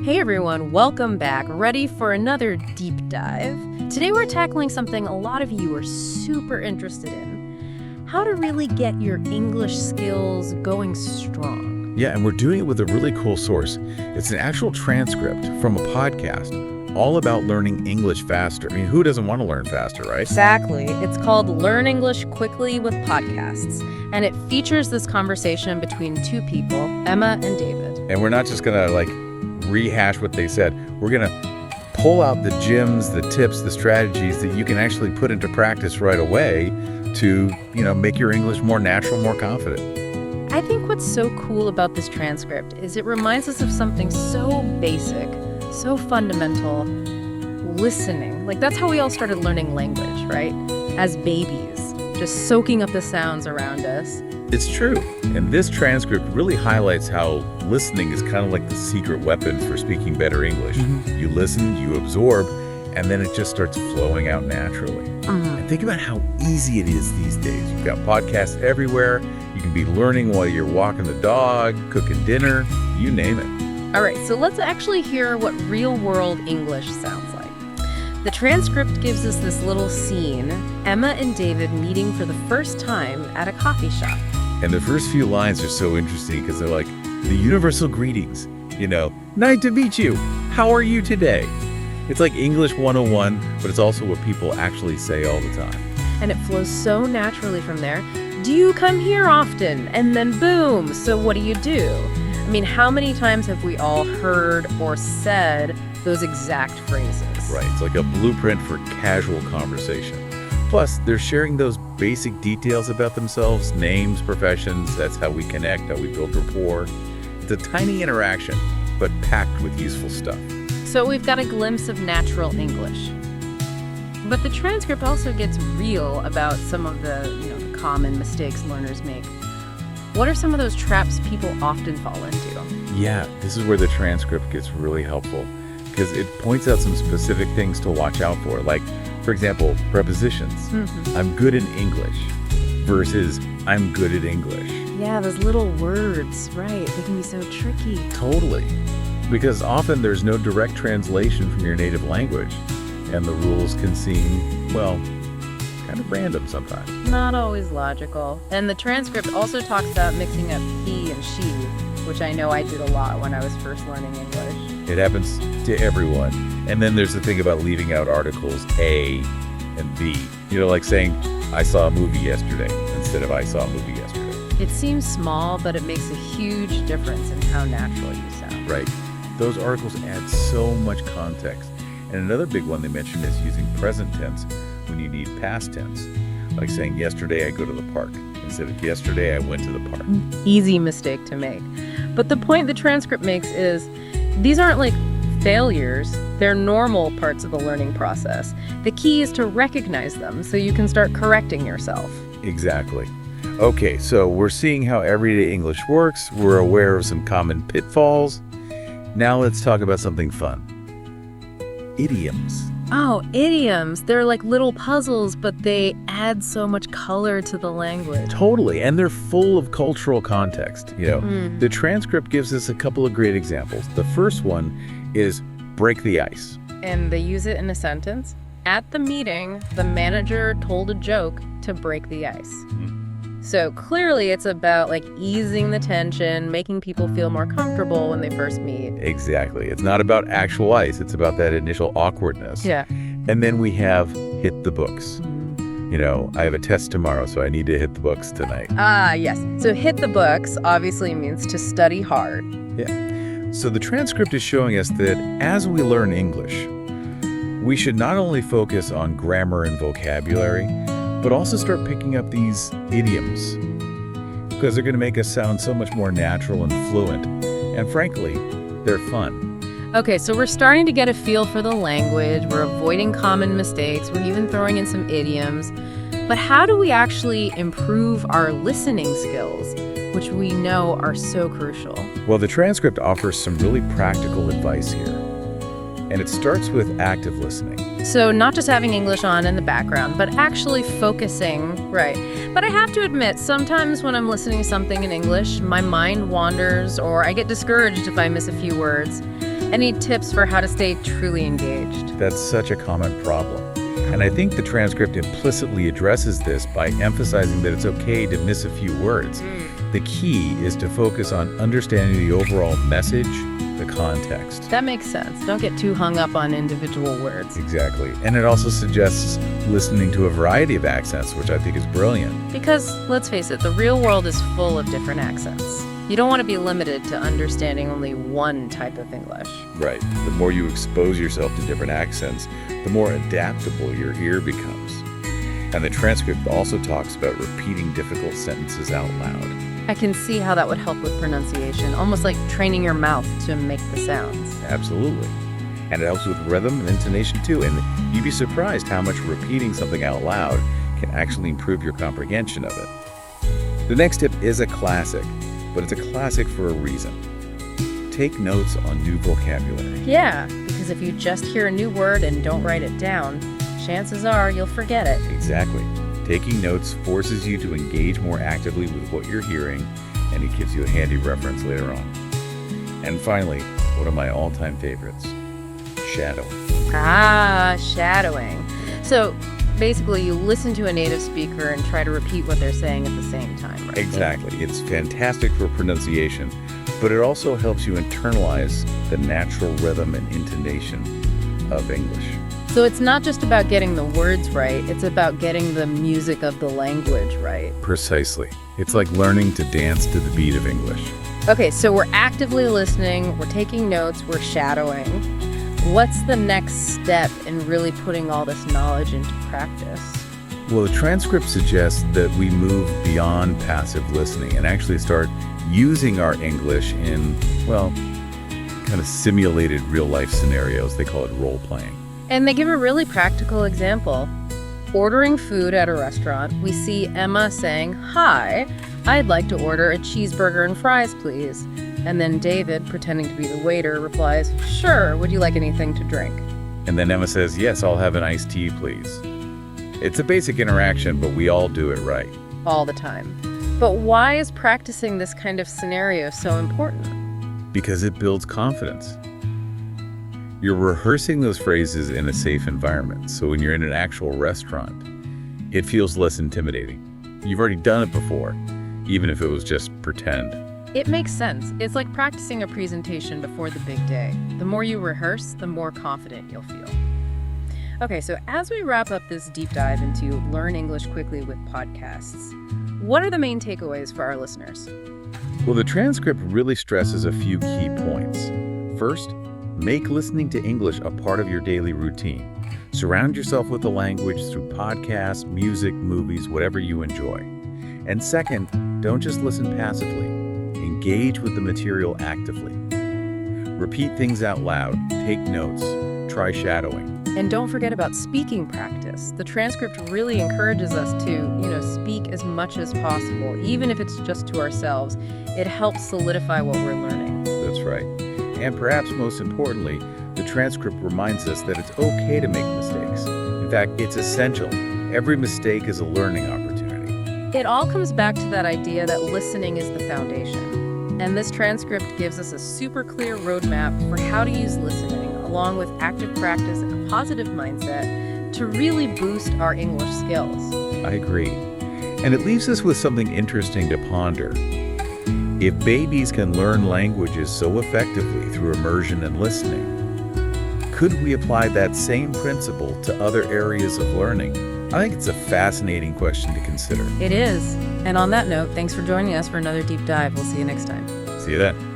Hey everyone, welcome back. Ready for another deep dive? Today we're tackling something a lot of you are super interested in. How to really get your English skills going strong. Yeah, and we're doing it with a really cool source. It's an actual transcript from a podcast all about learning English faster. I mean, who doesn't want to learn faster, right? Exactly. It's called Learn English Quickly with Podcasts, and it features this conversation between two people, Emma and David. And we're not just going to rehash what they said. We're going to pull out the gems, the tips, the strategies that you can actually put into practice right away to, make your English more natural, more confident. I think what's so cool about this transcript is it reminds us of something so basic, so fundamental, listening. That's how we all started learning language, right? As babies, just soaking up the sounds around us. It's true. And this transcript really highlights how listening is kind of like the secret weapon for speaking better English. Mm-hmm. You listen, you absorb, and then it just starts flowing out naturally. And think about how easy it is these days. You've got podcasts everywhere. You can be learning while you're walking the dog, cooking dinner, you name it. All right, so let's actually hear what real-world English sounds like. The transcript gives us this little scene, Emma and David meeting for the first time at a coffee shop. And the first few lines are so interesting because they're like the universal greetings. Nice to meet you. How are you today? It's like English 101, but it's also what people actually say all the time. And it flows so naturally from there. Do you come here often? And then boom, so what do you do? I mean, how many times have we all heard or said those exact phrases? Right, it's like a blueprint for casual conversation. Plus, they're sharing those basic details about themselves, names, professions. That's how we connect, how we build rapport. It's a tiny interaction, but packed with useful stuff. So we've got a glimpse of natural English. But the transcript also gets real about some of the common mistakes learners make. What are some of those traps people often fall into? Yeah, this is where the transcript gets really helpful because it points out some specific things to watch out for. Like, for example, prepositions. Mm-hmm. I'm good in English versus I'm good at English. Yeah, those little words, right? They can be so tricky. Totally. Because often there's no direct translation from your native language, and the rules can seem, kind of random sometimes. Not always logical. And the transcript also talks about mixing up he and she, which I know I did a lot when I was first learning English. It happens to everyone. And then there's the thing about leaving out articles A and B. Like saying, I saw a movie yesterday instead of I saw a movie yesterday. It seems small, but it makes a huge difference in how natural you sound. Right. Those articles add so much context. And another big one they mentioned is using present tense when you need past tense. Like saying, yesterday I go to the park instead of yesterday I went to the park. Easy mistake to make. But the point the transcript makes is these aren't like failures. They're normal parts of the learning process. The key is to recognize them so you can start correcting yourself. Exactly. Okay, so we're seeing how everyday English works. We're aware of some common pitfalls. Now let's talk about something fun. Idioms. Oh, idioms. They're like little puzzles, but they add so much color to the language. Totally, and they're full of cultural context. The transcript gives us a couple of great examples. The first one is break the ice. And they use it in a sentence. At the meeting, the manager told a joke to break the ice. So clearly it's about easing the tension, making people feel more comfortable when they first meet. Exactly. It's not about actual ice. It's about that initial awkwardness. Yeah. And then we have hit the books. I have a test tomorrow, so I need to hit the books tonight. Ah, yes. So hit the books obviously means to study hard. Yeah. So the transcript is showing us that as we learn English, we should not only focus on grammar and vocabulary, but also start picking up these idioms because they're going to make us sound so much more natural and fluent. And frankly, they're fun. Okay, so we're starting to get a feel for the language. We're avoiding common mistakes. We're even throwing in some idioms. But how do we actually improve our listening skills, which we know are so crucial? Well, the transcript offers some really practical advice here. And it starts with active listening. So not just having English on in the background, but actually focusing, right. But I have to admit, sometimes when I'm listening to something in English, my mind wanders or I get discouraged if I miss a few words. Any tips for how to stay truly engaged? That's such a common problem. And I think the transcript implicitly addresses this by emphasizing that it's okay to miss a few words. The key is to focus on understanding the overall message, the context. That makes sense. Don't get too hung up on individual words. Exactly. And it also suggests listening to a variety of accents, which I think is brilliant. Because, let's face it, the real world is full of different accents. You don't want to be limited to understanding only one type of English. Right. The more you expose yourself to different accents, the more adaptable your ear becomes. And the transcript also talks about repeating difficult sentences out loud. I can see how that would help with pronunciation, almost like training your mouth to make the sounds. Absolutely. And it helps with rhythm and intonation too. And you'd be surprised how much repeating something out loud can actually improve your comprehension of it. The next tip is a classic, but it's a classic for a reason. Take notes on new vocabulary. Yeah, because if you just hear a new word and don't write it down, chances are you'll forget it. Exactly. Taking notes forces you to engage more actively with what you're hearing, and it gives you a handy reference later on. And finally, one of my all-time favorites, shadowing. Shadowing. So basically you listen to a native speaker and try to repeat what they're saying at the same time, right? Exactly. It's fantastic for pronunciation, but it also helps you internalize the natural rhythm and intonation of English. So it's not just about getting the words right, it's about getting the music of the language right. Precisely. It's like learning to dance to the beat of English. Okay, so we're actively listening, we're taking notes, we're shadowing. What's the next step in really putting all this knowledge into practice? Well, the transcript suggests that we move beyond passive listening and actually start using our English in, well, kind of simulated real-life scenarios. They call it role-playing. And they give a really practical example. Ordering food at a restaurant, we see Emma saying, "Hi, I'd like to order a cheeseburger and fries, please." And then David, pretending to be the waiter, replies, "Sure, would you like anything to drink?" And then Emma says, "Yes, I'll have an iced tea, please." It's a basic interaction, but we all do it right. All the time. But why is practicing this kind of scenario so important? Because it builds confidence. You're rehearsing those phrases in a safe environment, so when you're in an actual restaurant, it feels less intimidating. You've already done it before, even if it was just pretend. It makes sense. It's like practicing a presentation before the big day. The more you rehearse, the more confident you'll feel. Okay, so as we wrap up this deep dive into Learn English Quickly with podcasts, what are the main takeaways for our listeners? Well, the transcript really stresses a few key points. First, make listening to English a part of your daily routine. Surround yourself with the language through podcasts, music, movies, whatever you enjoy. And second, don't just listen passively. Engage with the material actively. Repeat things out loud, take notes, try shadowing. And don't forget about speaking practice. The transcript really encourages us to, speak as much as possible, even if it's just to ourselves. It helps solidify what we're learning. That's right. And perhaps most importantly, the transcript reminds us that it's okay to make mistakes. In fact, it's essential. Every mistake is a learning opportunity. It all comes back to that idea that listening is the foundation. And this transcript gives us a super clear roadmap for how to use listening, along with active practice and a positive mindset to really boost our English skills. I agree. And it leaves us with something interesting to ponder. If babies can learn languages so effectively through immersion and listening, could we apply that same principle to other areas of learning? I think it's a fascinating question to consider. It is. And on that note, thanks for joining us for another deep dive. We'll see you next time. See you then.